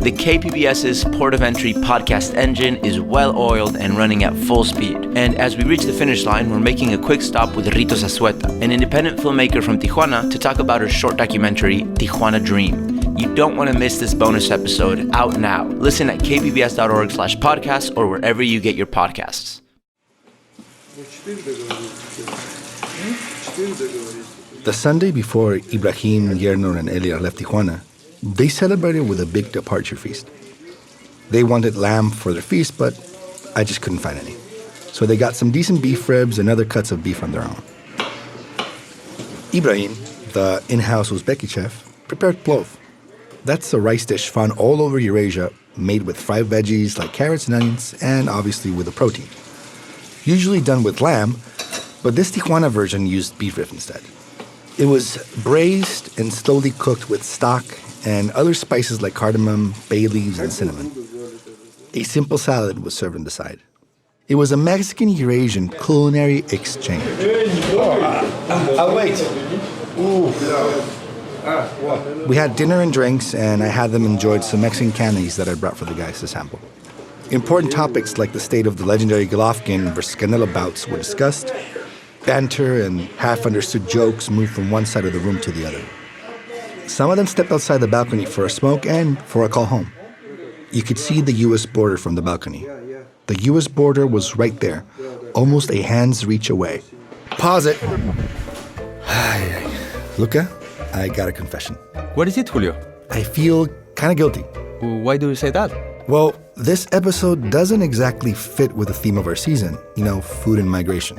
The KPBS's Port of Entry podcast engine is well-oiled and running at full speed. And as we reach the finish line, we're making a quick stop with Rito Zazueta, an independent filmmaker from Tijuana, to talk about her short documentary, Tijuana Dream. You don't want to miss this bonus episode, out now. Listen at kpbs.org/podcast or wherever you get your podcasts. The Sunday before Ibrahim, Yernur, and Elia left Tijuana, they celebrated with a big departure feast. They wanted lamb for their feast, but I just couldn't find any. So they got some decent beef ribs and other cuts of beef on their own. Ibrahim, the in-house Uzbeki chef, prepared plov. That's a rice dish found all over Eurasia, made with fried veggies like carrots and onions, and obviously with a protein. Usually done with lamb, but this Tijuana version used beef ribs instead. It was braised and slowly cooked with stock and other spices like cardamom, bay leaves, and cinnamon. A simple salad was served on the side. It was a Mexican EurAsian Culinary Exchange. I'll wait. We had dinner and drinks, and I had them enjoy some Mexican candies that I brought for the guys to sample. Important topics like the state of the legendary Golovkin versus Canelo bouts were discussed. Banter and half-understood jokes moved from one side of the room to the other. Some of them stepped outside the balcony for a smoke and for a call home. You could see the U.S. border from the balcony. The U.S. border was right there, almost a hand's reach away. Pause it. Luca, I got a confession. What is it, Julio? I feel kind of guilty. Why do you say that? Well, this episode doesn't exactly fit with the theme of our season, food and migration.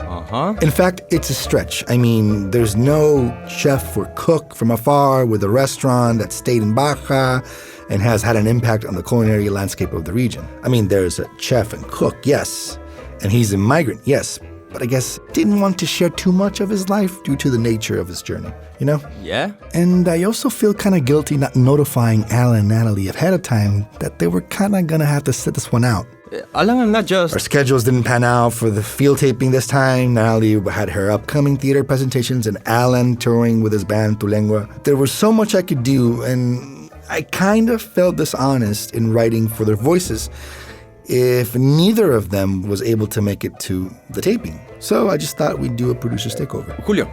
In fact, it's a stretch. I mean, there's no chef or cook from afar with a restaurant that stayed in Baja and has had an impact on the culinary landscape of the region. I mean, there's a chef and cook, yes, and he's a migrant, yes, but I guess didn't want to share too much of his life due to the nature of his journey, Yeah? And I also feel kind of guilty not notifying Alan and Natalie ahead of time that they were kind of going to have to sit this one out. Alan, not just... Our schedules didn't pan out for the field taping this time. Natalie had her upcoming theater presentations and Alan touring with his band Tu Lengua. There was so much I could do, and I kind of felt dishonest in writing for their voices if neither of them was able to make it to the taping. So I just thought we'd do a producer's takeover. Julio,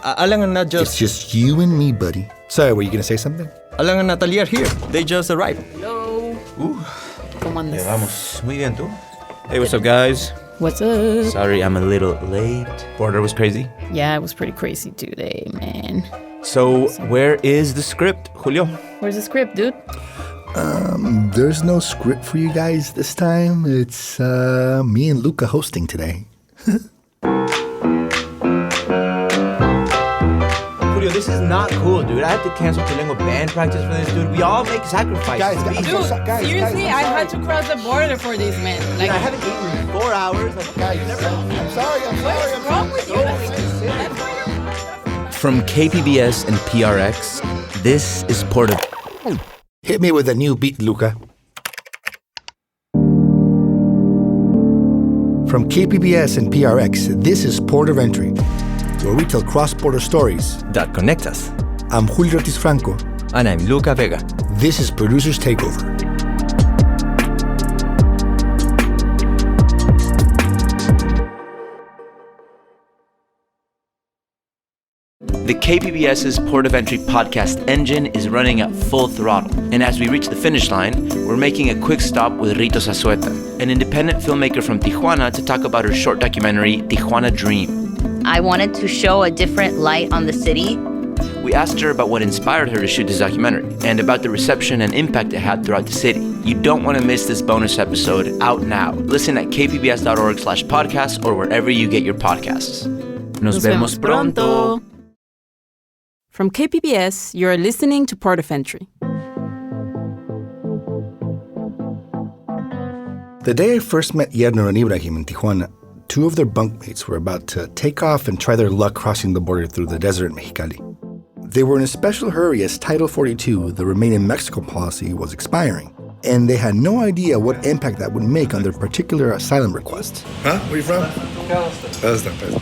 Alan and not just... It's just you and me, buddy. Sorry, were you going to say something? Alan and Natalia are here. They just arrived. Hello. ¿Cómo andas? Vamos. Muy bien, ¿tú? Hey, what's up, guys? What's up? Sorry, I'm a little late. Border was crazy. Yeah, it was pretty crazy today, man. So, where is the script, Julio? Where's the script, dude? There's no script for you guys this time. It's me and Luca hosting today. Julio, this is not cool, dude. I have to cancel Tulengua band practice for this, dude. We all make sacrifices. Guys, Seriously, I had to cross the border for these men. Like, I haven't eaten in 4 hours. I'm sorry. what's wrong with you? From KPBS and PRX, this is Port of... Hit me with a new beat, Luca. From KPBS and PRX, this is Port of Entry, where we tell cross-border stories That connect us. I'm Julio Franco. And I'm Luca Vega. This is Producer's Takeover. The KPBS's Port of Entry podcast engine is running at full throttle. And as we reach the finish line, we're making a quick stop with Rito Zazueta, an independent filmmaker from Tijuana, to talk about her short documentary, Tijuana Dream. I wanted to show a different light on the city. We asked her about what inspired her to shoot this documentary and about the reception and impact it had throughout the city. You don't want to miss this bonus episode, out now. Listen at kpbs.org/podcast or wherever you get your podcasts. Nos vemos pronto. From KPBS, you're listening to Port of Entry. The day I first met Yernur and Ibrahim in Tijuana, two of their bunkmates were about to take off and try their luck crossing the border through the desert in Mexicali. They were in a special hurry as Title 42, the Remain in Mexico policy, was expiring, and they had no idea what impact that would make on their particular asylum requests. Huh? Where are you from? Kazakhstan.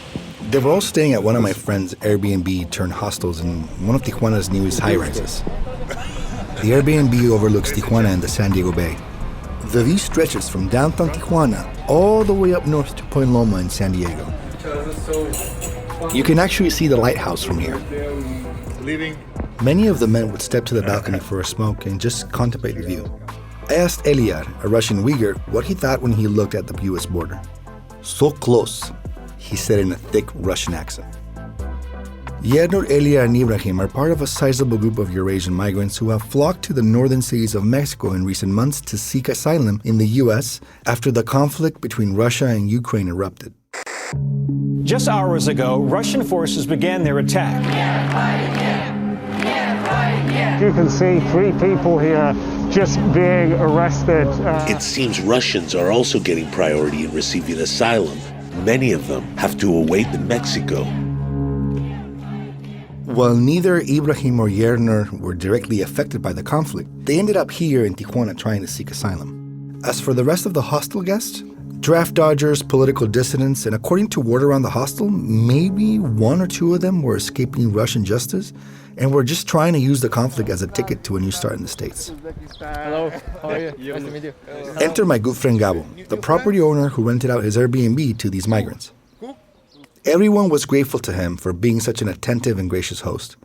They were all staying at one of my friend's Airbnb-turned hostels in one of Tijuana's newest high-rises. The Airbnb overlooks Tijuana and the San Diego Bay. The view stretches from downtown Tijuana all the way up north to Point Loma in San Diego. You can actually see the lighthouse from here. Many of the men would step to the balcony for a smoke and just contemplate the view. I asked Eliar, a Russian Uyghur, what he thought when he looked at the U.S. border. So close, he said in a thick Russian accent. Yernur, Eliar, and Ibrahim are part of a sizable group of Eurasian migrants who have flocked to the northern cities of Mexico in recent months to seek asylum in the U.S. after the conflict between Russia and Ukraine erupted. Just hours ago, Russian forces began their attack. You can see 3 people here just being arrested. It seems Russians are also getting priority in receiving asylum. Many of them have to await in Mexico. While neither Ibrahim or Yernur were directly affected by the conflict, they ended up here in Tijuana trying to seek asylum. As for the rest of the hostel guests, draft dodgers, political dissidents, and according to word around the hostel, maybe 1 or 2 of them were escaping Russian justice and were just trying to use the conflict as a ticket to a new start in the States. Hello, how are you? Nice to meet you. Enter my good friend Gabo, the property owner who rented out his Airbnb to these migrants. Everyone was grateful to him for being such an attentive and gracious host.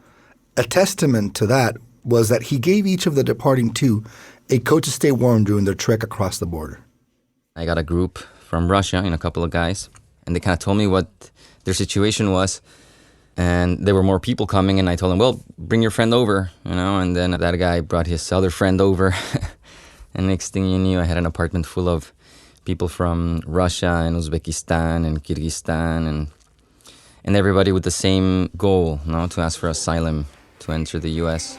A testament to that was that he gave each of the departing 2 a coat to stay warm during their trek across the border. I got a group from Russia and a couple of guys, and they kind of told me what their situation was. And there were more people coming, and I told them, well, bring your friend over, and then that guy brought his other friend over. And next thing you knew, I had an apartment full of people from Russia and Uzbekistan and Kyrgyzstan and everybody with the same goal, to ask for asylum, to enter the U.S.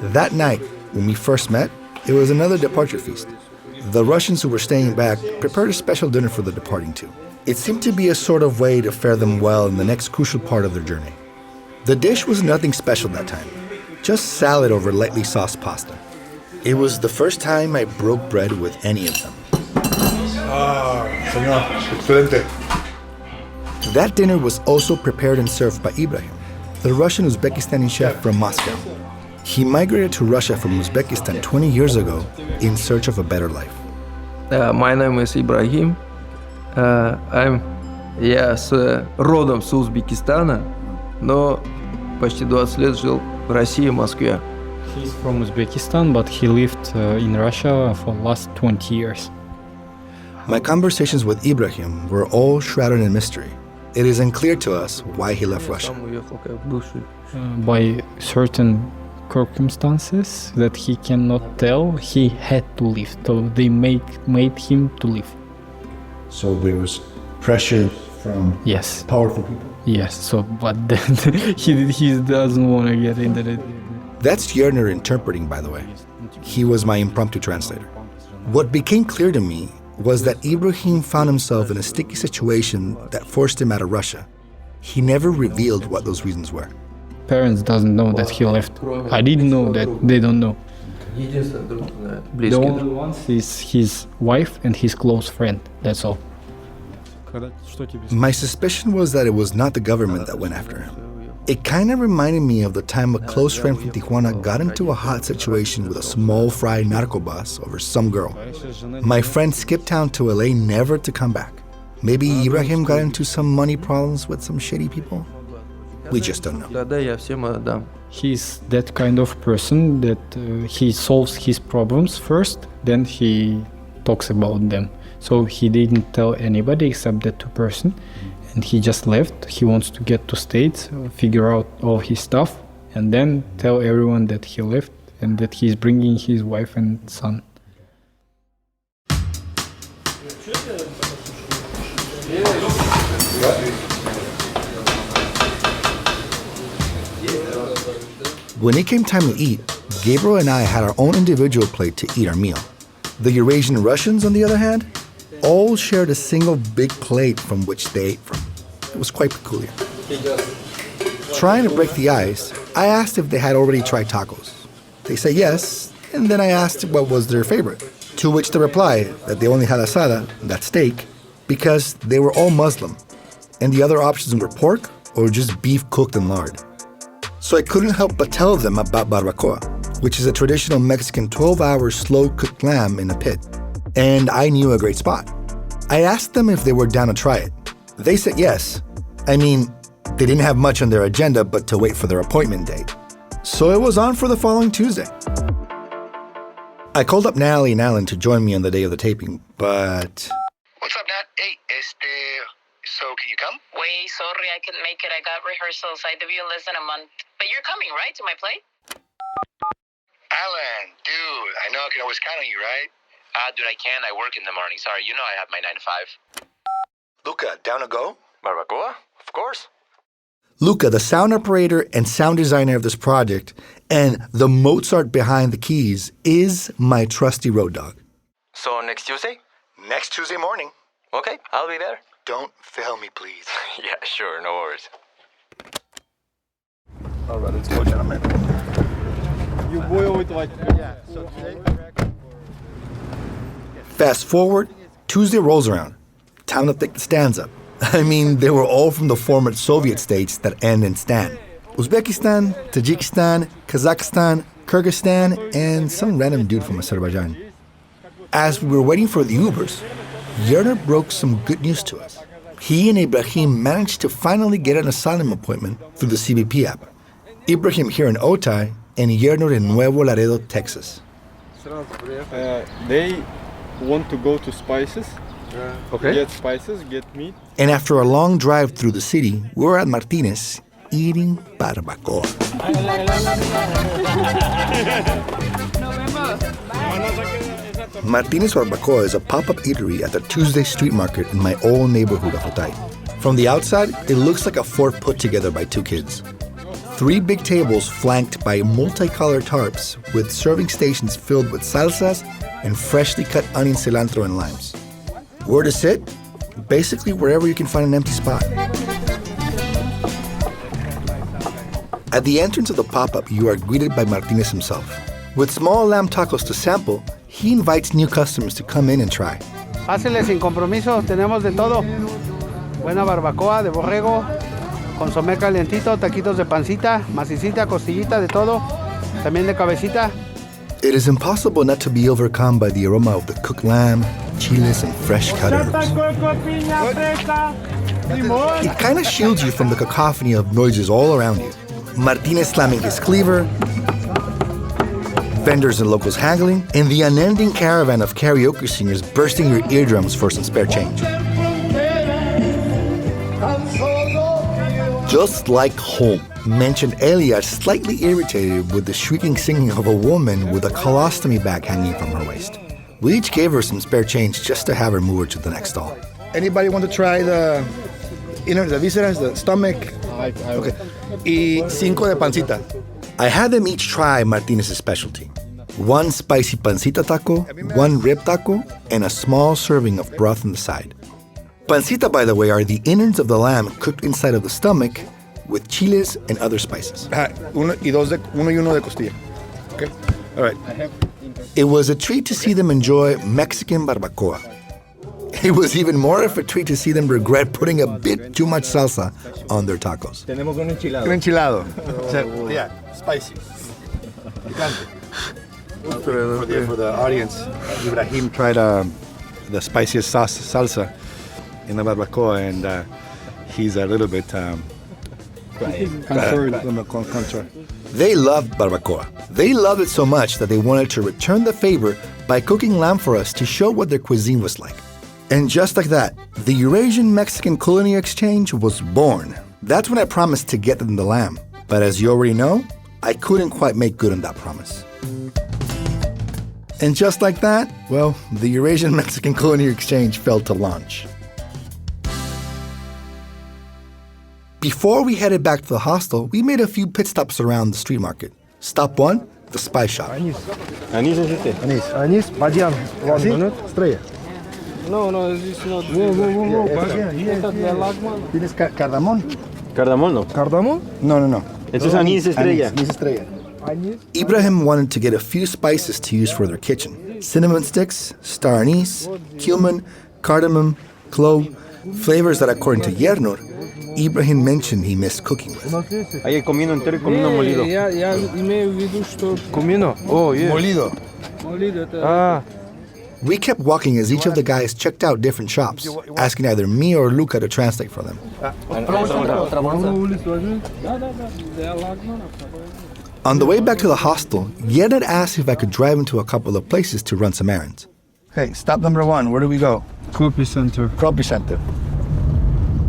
That night, when we first met, it was another departure feast. The Russians who were staying back prepared a special dinner for the departing 2. It seemed to be a sort of way to fare them well in the next crucial part of their journey. The dish was nothing special that time, just salad over lightly sauced pasta. It was the first time I broke bread with any of them. Señor, excelente. That dinner was also prepared and served by Ibrahim, the Russian Uzbekistani chef from Moscow. He migrated to Russia from Uzbekistan 20 years ago in search of a better life. My name is Ibrahim. I'm родом с Узбекистана, но почти 20 лет жил в России, в Москве. He's from Uzbekistan, but he lived in Russia for the last 20 years. My conversations with Ibrahim were all shrouded in mystery. It is unclear to us why he left Russia. By certain circumstances that he cannot tell, he had to leave. So they made him to leave. So there was pressure from powerful people? Yes, but then he doesn't want to get into it. That's Yernur interpreting, by the way. He was my impromptu translator. What became clear to me was that Ibrahim found himself in a sticky situation that forced him out of Russia. He never revealed what those reasons were. Parents doesn't know that he left. I didn't know that. They don't know. The only ones is his wife and his close friend. That's all. My suspicion was that it was not the government that went after him. It kind of reminded me of the time a close friend from Tijuana got into a hot situation with a small fry narco boss over some girl. My friend skipped town to LA never to come back. Maybe Ibrahim got into some money problems with some shady people? We just don't know. He's that kind of person that he solves his problems first, then he talks about them. So he didn't tell anybody except that 2 person. And he just left. He wants to get to States, figure out all his stuff, and then tell everyone that he left and that he's bringing his wife and son. When it came time to eat, Gabriel and I had our own individual plate to eat our meal. The Eurasian Russians, on the other hand, all shared a single big plate from which they ate from. It was quite peculiar. Trying to break the ice, I asked if they had already tried tacos. They said yes, and then I asked what was their favorite, to which they replied that they only had asada, that steak, because they were all Muslim, and the other options were pork or just beef cooked in lard. So I couldn't help but tell them about barbacoa. which is a traditional Mexican 12-hour slow-cooked lamb in a pit. And I knew a great spot. I asked them if they were down to try it. They said yes. I mean, they didn't have much on their agenda but to wait for their appointment date. So it was on for the following Tuesday. I called up Natalie and Alan to join me on the day of the taping, but... What's up, Nat? Hey, so can you come? Way, sorry, I couldn't make it. I got rehearsals. I debut in less than a month. But you're coming, right, to my play? Alan, dude, I know I can always count on you, right? Dude, I can't. I work in the morning. Sorry, you know I have my 9 to 5. Luca, down to go? Barbacoa? Of course. Luca, the sound operator and sound designer of this project, and the Mozart behind the keys, is my trusty road dog. So next Tuesday? Next Tuesday morning. Okay, I'll be there. Don't fail me, please. Yeah, sure, no worries. All right, let's go, gentlemen. You boil it like... Yeah, so today... Fast forward, Tuesday rolls around. Time to think the stands up. I mean, they were all from the former Soviet states that end in stan. Uzbekistan, Tajikistan, Kazakhstan, Kyrgyzstan, and some random dude from Azerbaijan. As we were waiting for the Ubers, Yernur broke some good news to us. He and Ibrahim managed to finally get an asylum appointment through the CBP app. Ibrahim here in Otay and Yernur in Nuevo Laredo, Texas. They want to go to Spices. Okay. Get spices, get meat. And after a long drive through the city, we were at Martinez eating barbacoa. Martinez Barbacoa is a pop-up eatery at the Tuesday street market in my old neighborhood of Otay. From the outside, it looks like a fort put together by 2 kids. 3 big tables flanked by multicolored tarps with serving stations filled with salsas and freshly cut onion, cilantro, and limes. Where to sit? Basically wherever you can find an empty spot. At the entrance of the pop-up, you are greeted by Martinez himself. With small lamb tacos to sample, he invites new customers to come in and try. Pásele sin compromiso, tenemos de todo. Buena barbacoa de borrego, consomé calientito, taquitos de pancita, macicita, costillita, de todo, también de cabecita. It is impossible not to be overcome by the aroma of the cooked lamb, chiles, and fresh cut herbs. It kind of shields you from the cacophony of noises all around you. Martinez slamming his cleaver, vendors and locals haggling, and the unending caravan of karaoke singers bursting your eardrums for some spare change. Just like home, mentioned Elia, slightly irritated with the shrieking singing of a woman with a colostomy bag hanging from her waist. We each gave her some spare change just to have her move her to the next stall. Anybody want to try the visceras, the stomach? Okay. Y 5 de pancita. I had them each try Martinez's specialty. 1 spicy pancita taco, 1 rib taco, and a small serving of broth on the side. Pancita, by the way, are the innards of the lamb cooked inside of the stomach with chiles and other spices. Uno y uno de costilla. Okay? All right. It was a treat to see them enjoy Mexican barbacoa. It was even more of a treat to see them regret putting a bit too much salsa on their tacos. Tenemos un enchilado. Un enchilado. Yeah, spicy. Picante. For the audience, Ibrahim tried the spiciest salsa in the barbacoa, and he's a little bit concerned. They loved barbacoa. They loved it so much that they wanted to return the favor by cooking lamb for us to show what their cuisine was like. And just like that, the Eurasian Mexican Culinary Exchange was born. That's when I promised to get them the lamb. But as you already know, I couldn't quite make good on that promise. And just like that, well, the Eurasian Mexican Culinary Exchange failed to launch. Before we headed back to the hostel, we made a few pit stops around the street market. Stop 1, the spice shop. Anís es este. Anís, vayan. Estrella. No, it's not. ¿Tienes cardamón? Cardamón, no. ¿Cardamón? No. Este es anís estrella. Anís estrella. Ibrahim wanted to get a few spices to use for their kitchen. Cinnamon sticks, star anise, cumin, cardamom, clove, flavors that, according to Yernur, Ibrahim mentioned he missed cooking with. Ahí el comino entero y comino molido. Я имею в виду, что... Comino? Oh, yeah. Molido. Ah. We kept walking as each of the guys checked out different shops, asking either me or Luca to translate for them. On the way back to the hostel, Yernur asked if I could drive him to a couple of places to run some errands. Hey, stop number 1. Where do we go? Copy center. Copy center.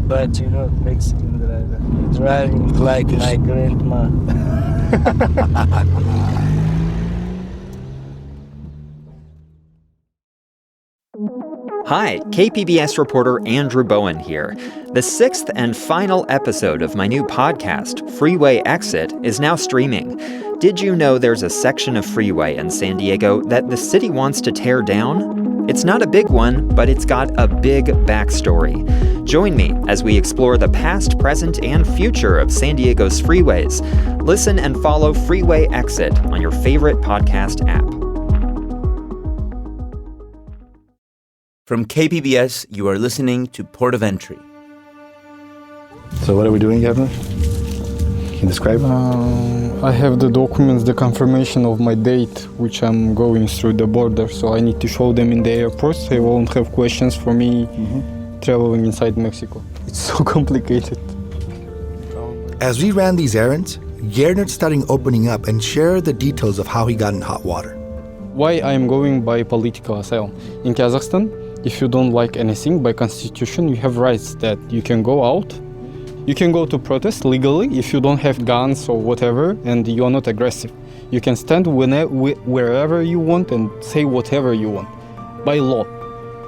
But you're not Mexican driver. You're driving like my grandma. Hi, KPBS reporter Andrew Bowen here. The sixth and final episode of my new podcast, Freeway Exit, is now streaming. Did you know there's a section of freeway in San Diego that the city wants to tear down? It's not a big one, but it's got a big backstory. Join me as we explore the past, present, and future of San Diego's freeways. Listen and follow Freeway Exit on your favorite podcast app. From KPBS, you are listening to Port of Entry. So what are we doing, Yernur? Can you describe? I have the documents, the confirmation of my date, which I'm going through the border. So I need to show them in the airport. They won't have questions for me traveling inside Mexico. It's so complicated. As we ran these errands, Yernur started opening up and shared the details of how he got in hot water. Why I'm going by political asylum. In Kazakhstan, if you don't like anything, by constitution, you have rights that you can go out. You can go to protest legally if you don't have guns or whatever and you are not aggressive. You can stand wherever you want and say whatever you want, by law.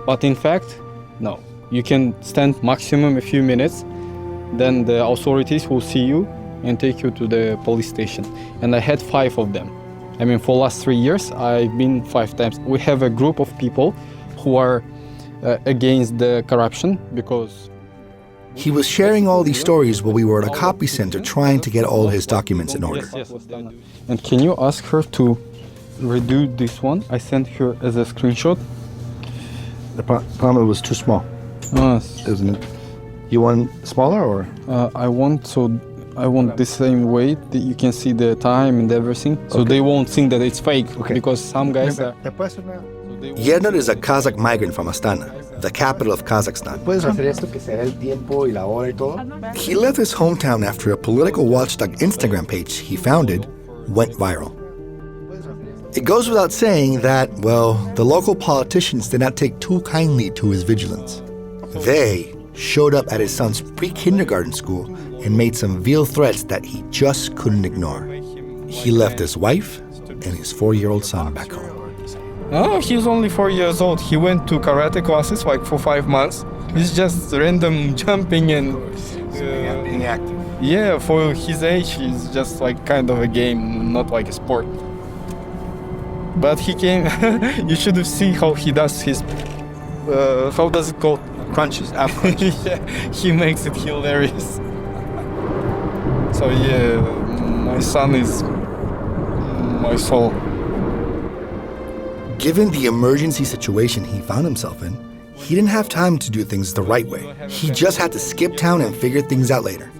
But in fact, no. You can stand maximum a few minutes, then the authorities will see you and take you to the police station. And I had 5 of them. I mean, for the last 3 years, I've been 5 times. We have a group of people who are against the corruption because... He was sharing all these stories while we were at a copy center trying to get all his documents in order. Yes. And can you ask her to redo this one? I sent her as a screenshot. The problem was too small, isn't it? You want smaller or? I want the same way that you can see the time and everything, so they won't think that it's fake. Because some guys are... Yernur is a Kazakh migrant from Astana, the capital of Kazakhstan. He left his hometown after a political watchdog Instagram page he founded went viral. It goes without saying that, well, the local politicians did not take too kindly to his vigilance. They showed up at his son's pre-kindergarten school and made some veiled threats that he just couldn't ignore. He left his wife and his 4-year-old son back home. Oh, he's only 4 years old. He went to karate classes like for 5 months. He's just random jumping and being active. Yeah, for his age, it's just like kind of a game, not like a sport. But he came. You should see how he does his. How does it called? Crunches, ab crunches. Yeah, he makes it hilarious. So yeah, my son is my soul. Given the emergency situation he found himself in, he didn't have time to do things the right way. He just had to skip town and figure things out later.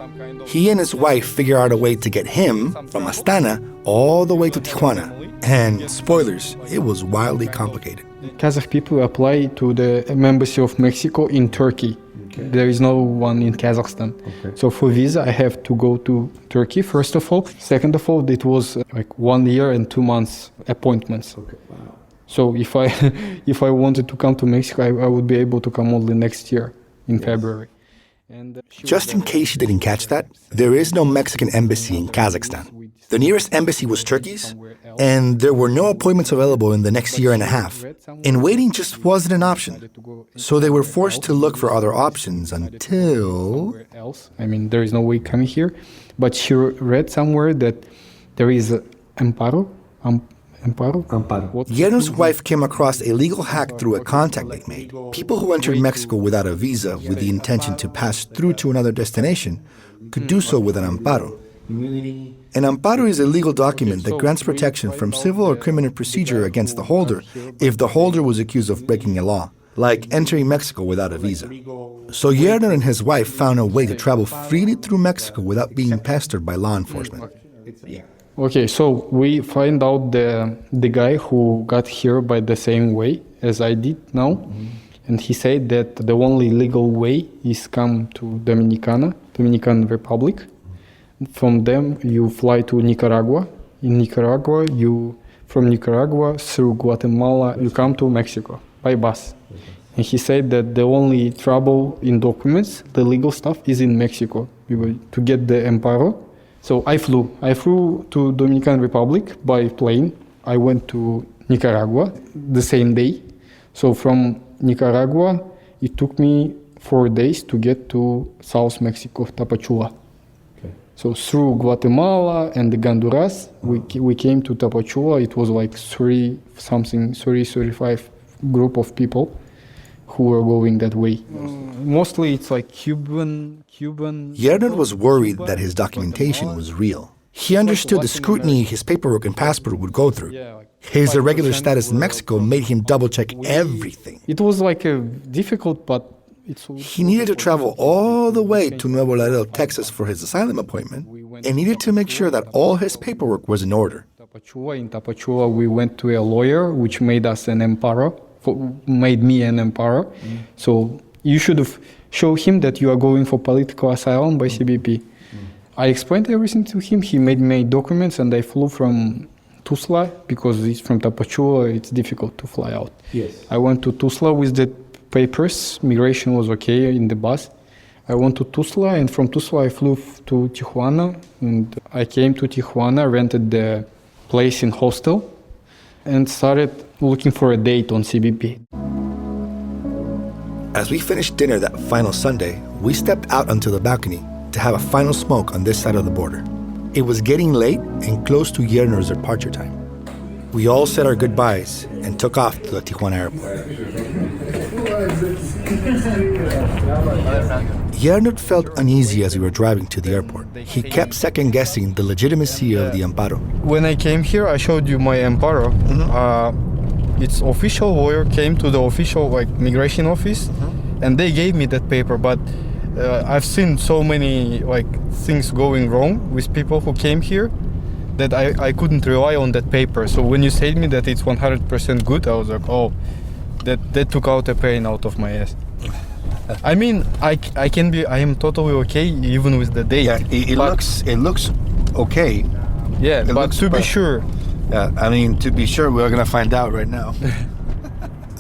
He and his wife figure out a way to get him from Astana all the way to Tijuana. And spoilers, it was wildly complicated. Kazakh people apply to the embassy of Mexico in Turkey. Okay. There is no one in Kazakhstan. Okay. So for visa, I have to go to Turkey, first of all. Second of all, it was like 1 year and 2 months appointments. Okay. Wow. So if I wanted to come to Mexico, I would be able to come only next year in February. And just in case you didn't catch that, there is no Mexican embassy in Kazakhstan. The nearest embassy was Turkey's, and there were no appointments available in the next year and a half. And waiting just wasn't an option. So they were forced to look for other options until... I mean, there is no way coming here. But she read somewhere that there is Amparo. Yernur's wife came across a legal hack through a contact they made. People who entered Mexico without a visa with the intention to pass through to another destination could do so with an amparo. An amparo is a legal document that grants protection from civil or criminal procedure against the holder if the holder was accused of breaking a law, like entering Mexico without a visa. So Yernur and his wife found a way to travel freely through Mexico without being pestered by law enforcement. Okay, so we find out the guy who got here by the same way as I did now. And he said that the only legal way is come to Dominican Republic. From them, you fly to Nicaragua. In Nicaragua, from Nicaragua through Guatemala, you come to Mexico by bus. And he said that the only trouble in documents, the legal stuff, is in Mexico to get the amparo. So I flew to Dominican Republic by plane. I went to Nicaragua the same day. So from Nicaragua, it took me 4 days to get to South Mexico, Tapachula. Okay. So through Guatemala and the Honduras, we came to Tapachula. It was like 35 group of people who were going that way. Mostly it's like Cuban. Yernur was worried that his documentation was real. He understood the scrutiny his paperwork and passport would go through. His irregular status in Mexico made him double-check everything. It was like difficult, but he needed to travel all the way to Nuevo Laredo, Texas for his asylum appointment, and needed to make sure that all his paperwork was in order. In Tapachula, we went to a lawyer, which made us an amparo, made me an amparo. So you should have shown him that you are going for political asylum by CBP. I explained everything to him. He made me documents, and I flew from Tuzla because it's from Tapachula. It's difficult to fly out. Yes. I went to Tuzla with the papers. Migration was okay in the bus. I went to Tuzla, and from Tuzla I flew to Tijuana. And I came to Tijuana, rented the place in hostel, and started looking for a date on CBP. As we finished dinner that final Sunday, we stepped out onto the balcony to have a final smoke on this side of the border. It was getting late and close to Yernur's departure time. We all said our goodbyes and took off to the Tijuana airport. Yernur felt uneasy as we were driving to the airport. He kept second-guessing the legitimacy of the amparo. When I came here, I showed you my amparo. Its official lawyer came to the official migration office, and they gave me that paper. But I've seen so many things going wrong with people who came here that I couldn't rely on that paper. So when you said me that it's 100% good, I was like, oh, that took out a pain out of my ass. I mean, I am totally okay even with the date. Yeah, it looks okay. Yeah, but to be sure. Yeah, I mean, to be sure, we're gonna find out right now.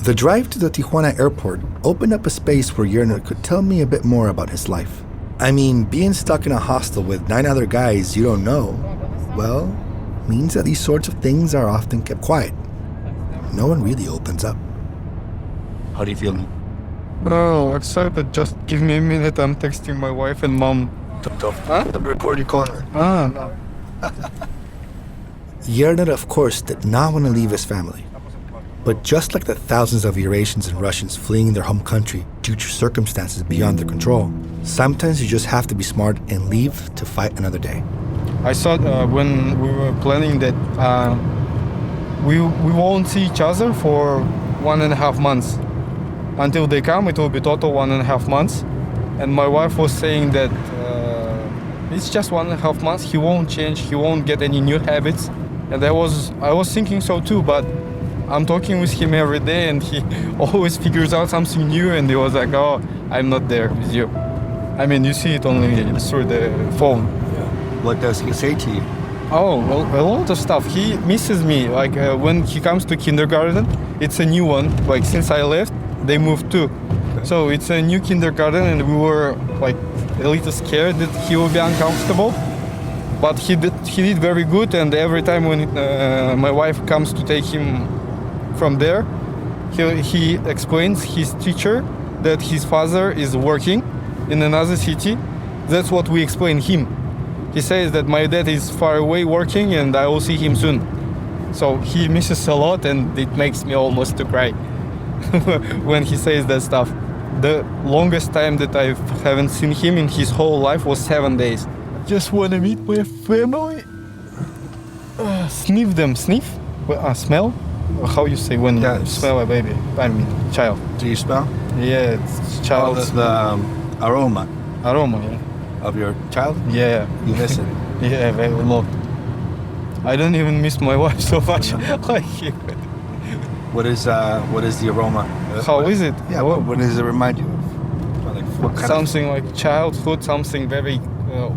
The drive to the Tijuana airport opened up a space where Yernur could tell me a bit more about his life. I mean, being stuck in a hostel with 9 other guys you don't know, well, means that these sorts of things are often kept quiet. No one really opens up. How do you feel? Oh, excited. Just give me a minute. I'm texting my wife and mom. Huh? The recording corner. No. Yernur, of course, did not want to leave his family. But just like the thousands of Eurasians and Russians fleeing their home country due to circumstances beyond their control, sometimes you just have to be smart and leave to fight another day. I thought when we were planning that we won't see each other for 1.5 months. Until they come, it will be total 1.5 months. And my wife was saying that it's just 1.5 months. He won't change. He won't get any new habits. And I was thinking so too, but I'm talking with him every day, and he always figures out something new, and he was like, oh, I'm not there with you. I mean, you see it only through the phone. What does he say to you? Oh, well, a lot of stuff. He misses me. When he comes to kindergarten, it's a new one. Since I left, they moved too. So it's a new kindergarten, and we were a little scared that he will be uncomfortable. But he did very good, and every time when my wife comes to take him from there, he explains his teacher that his father is working in another city. That's what we explain him. He says that my dad is far away working, and I will see him soon. So he misses a lot, and it makes me almost to cry when he says that stuff. The longest time that I haven't seen him in his whole life was 7 days. Just want to meet my family. Sniff them. Sniff? Smell? how you say when you smell a baby? I mean, child. Do you smell? Yeah, it's child. The aroma. Aroma, yeah. Of your child? Yeah. You miss it? Yeah, very lot. I don't even miss my wife so much. Like, What is the aroma? How is it? Yeah, what does it remind you of? Like, what kind something like childhood, something very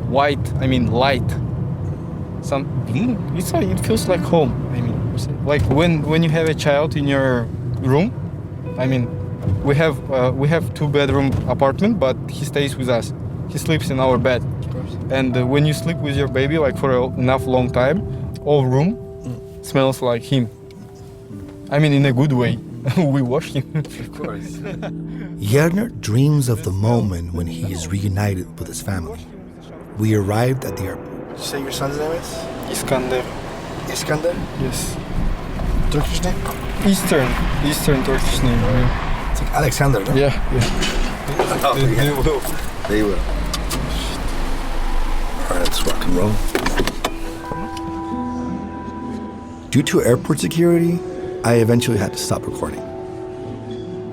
white, I mean light. It feels like home. I mean, like when you have a child in your room. I mean, we have 2-bedroom apartment, but he stays with us. He sleeps in our bed. And when you sleep with your baby, like for enough long time, all room smells like him. I mean, in a good way. We wash him. Of course. Yernur dreams of the moment when he is reunited with his family. We arrived at the airport. Did you say your son's name is? Iskander. Iskander? Yes. Turkish name? Eastern Turkish name. Yeah. It's like Alexander, no? Yeah. They will. They will. All right, let's rock and roll. Due to airport security, I eventually had to stop recording.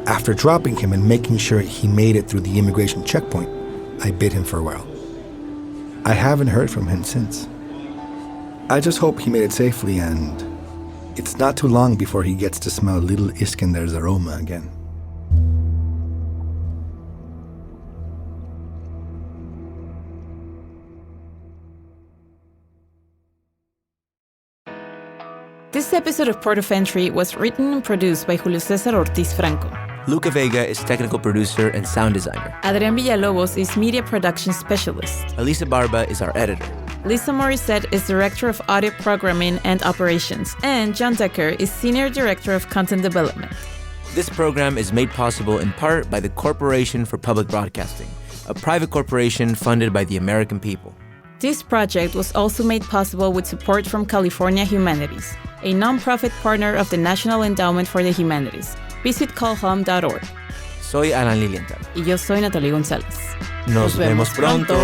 After dropping him and making sure he made it through the immigration checkpoint, I bid him farewell. I haven't heard from him since. I just hope he made it safely, and it's not too long before he gets to smell little Iskander's aroma again. This episode of Port of Entry was written and produced by Julio Cesar Ortiz Franco. Luca Vega is technical producer and sound designer. Adrián Villalobos is media production specialist. Elisa Barba is our editor. Lisa Morissette is director of audio programming and operations. And John Decker is senior director of content development. This program is made possible in part by the Corporation for Public Broadcasting, a private corporation funded by the American people. This project was also made possible with support from California Humanities, a nonprofit partner of the National Endowment for the Humanities. Visit callhome.org. Soy Alan Lilienthal. Y yo soy Natalie González. Nos vemos pronto.